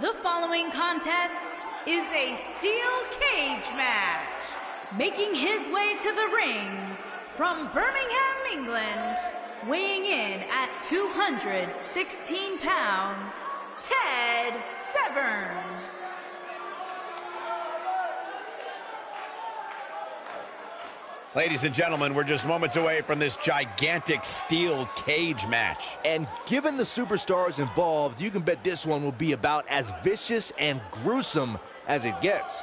The following contest is a steel cage match. Making his way to the ring from Birmingham, England, weighing in at 216 pounds, Ted Severn. Ladies and gentlemen, we're just moments away from this gigantic steel cage match. And given the superstars involved, you can bet this one will be about as vicious and gruesome as it gets.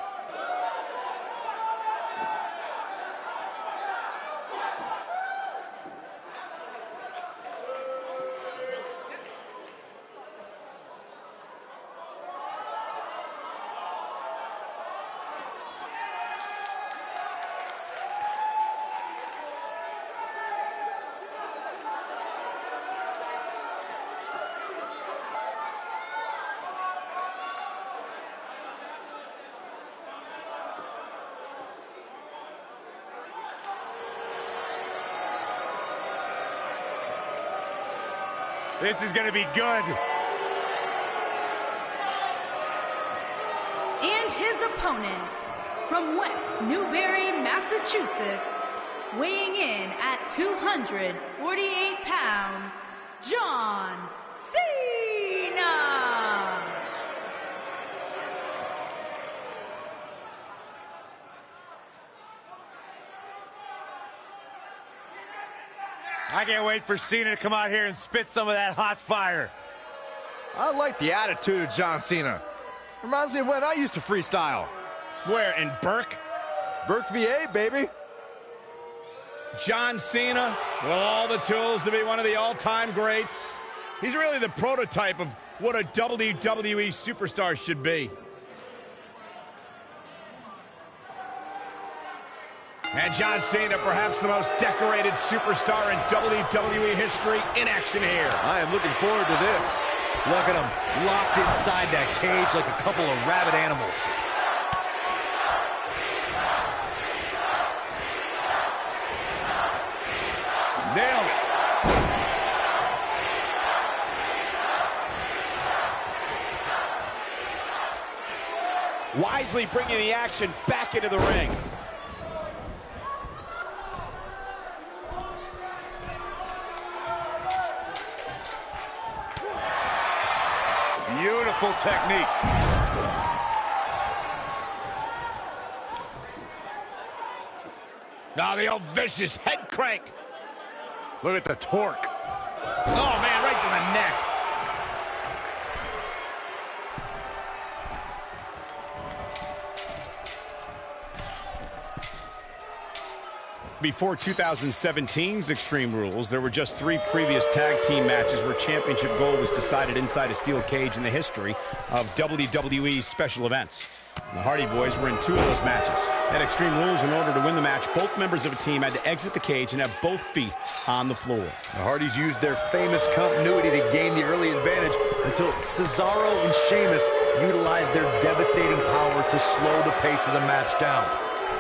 This is going to be good. And his opponent from West Newbury, Massachusetts, weighing in at 248 pounds, John Cena. I can't wait for Cena to come out here and spit some of that hot fire. I like the attitude of John Cena. Reminds me of when I used to freestyle. Where, in Burke? Burke, VA, baby. John Cena, with all the tools to be one of the all-time greats. He's really the prototype of what a WWE superstar should be. And John Cena, perhaps the most decorated superstar in WWE history, in action here. I am looking forward to this. Look at him, locked inside that cage like a couple of rabid animals. Nailed it. Wisely bringing the action back into the ring. Beautiful technique. Now the old vicious head crank. Look at the torque. Oh, man, right to the neck. Before 2017's Extreme Rules, there were just 3 previous tag team matches where championship gold was decided inside a steel cage in the history of WWE special events. The Hardy Boys were in 2 of those matches. At Extreme Rules, in order to win the match, both members of a team had to exit the cage and have both feet on the floor. The Hardys used their famous continuity to gain the early advantage until Cesaro and Sheamus utilized their devastating power to slow the pace of the match down.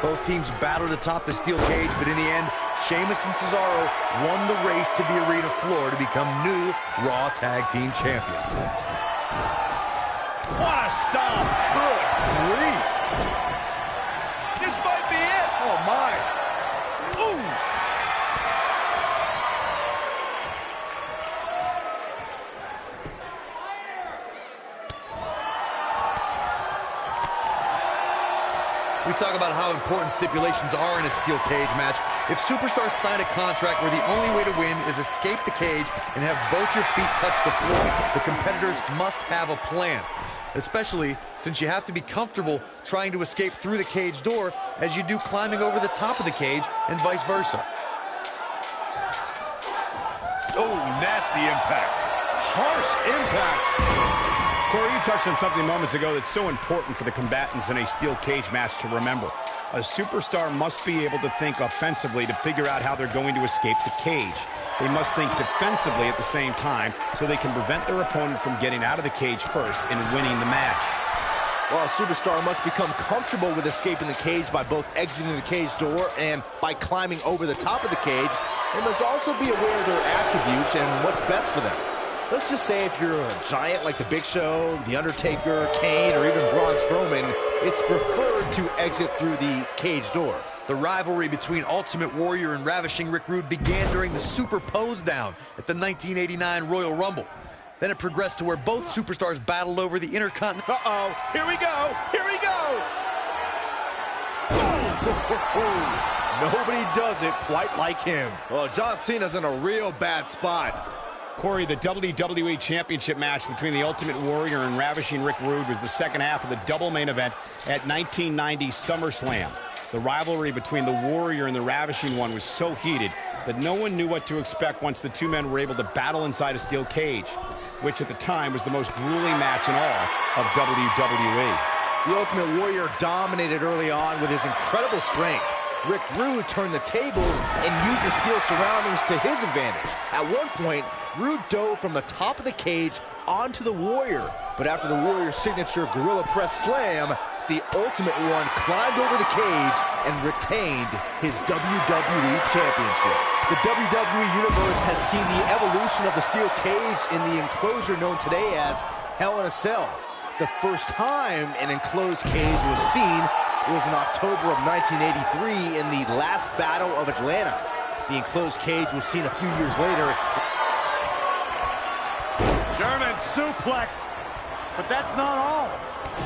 Both teams battled atop the steel cage, but in the end, Sheamus and Cesaro won the race to the arena floor to become new Raw Tag Team Champions. What a stomp! Good grief. This might be it! Oh, my. Ooh! We talk about how important stipulations are in a steel cage match. If superstars sign a contract where the only way to win is escape the cage and have both your feet touch the floor, the competitors must have a plan. Especially since you have to be comfortable trying to escape through the cage door as you do climbing over the top of the cage and vice versa. Oh, nasty impact. Harsh impact. Corey, you touched on something moments ago that's so important for the combatants in a steel cage match to remember. A superstar must be able to think offensively to figure out how they're going to escape the cage. They must think defensively at the same time so they can prevent their opponent from getting out of the cage first and winning the match. Well, a superstar must become comfortable with escaping the cage by both exiting the cage door and by climbing over the top of the cage. They must also be aware of their attributes and what's best for them. Let's just say if you're a giant like The Big Show, The Undertaker, Kane, or even Braun Strowman, it's preferred to exit through the cage door. The rivalry between Ultimate Warrior and Ravishing Rick Rude began during the Super Pose Down at the 1989 Royal Rumble. Then it progressed to where both superstars battled over the Intercontinental... Uh-oh, here we go, here we go! Nobody does it quite like him. Well, John Cena's in a real bad spot. Corey, the WWE Championship match between the Ultimate Warrior and Ravishing Rick Rude was the second half of the double main event at 1990 SummerSlam. The rivalry between the Warrior and the Ravishing One was so heated that no one knew what to expect once the two men were able to battle inside a steel cage, which at the time was the most grueling match in all of WWE. The Ultimate Warrior dominated early on with his incredible strength. Rick Rude turned the tables and used the steel surroundings to his advantage. At one point, Rude dove from the top of the cage onto the Warrior, but after the Warrior's signature Gorilla Press Slam, the Ultimate One climbed over the cage and retained his WWE Championship. The WWE Universe has seen the evolution of the steel cage in the enclosure known today as Hell in a Cell. The first time an enclosed cage was seen was in October of 1983 in the last Battle of Atlanta. The enclosed cage was seen a few years later. German suplex, but that's not all.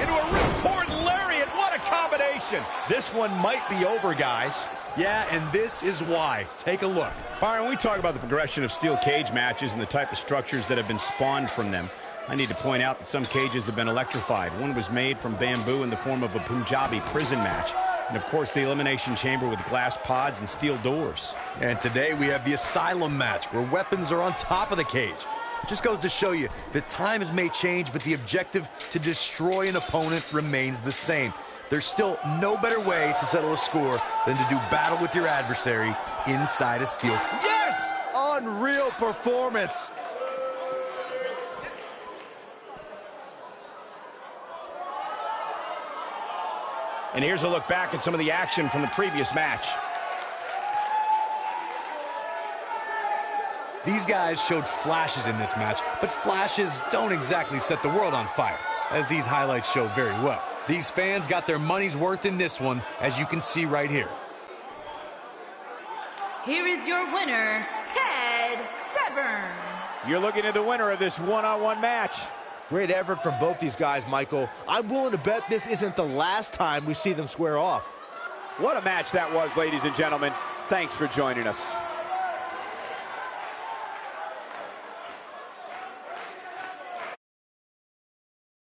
Into a ripcord lariat, what a combination! This one might be over, guys. Yeah, and this is why. Take a look. Byron, when we talk about the progression of steel cage matches and the type of structures that have been spawned from them, I need to point out that some cages have been electrified. One was made from bamboo in the form of a Punjabi prison match. And, of course, the Elimination Chamber with glass pods and steel doors. And today we have the Asylum match, where weapons are on top of the cage. Just goes to show you that times may change, but the objective to destroy an opponent remains the same. There's still no better way to settle a score than to do battle with your adversary inside a steel cage. Yes! Unreal performance. And here's a look back at some of the action from the previous match. These guys showed flashes in this match, but flashes don't exactly set the world on fire, as these highlights show very well. These fans got their money's worth in this one, as you can see right here. Here is your winner, Ted Severn. You're looking at the winner of this one-on-one match. Great effort from both these guys, Michael. I'm willing to bet this isn't the last time we see them square off. What a match that was, ladies and gentlemen. Thanks for joining us.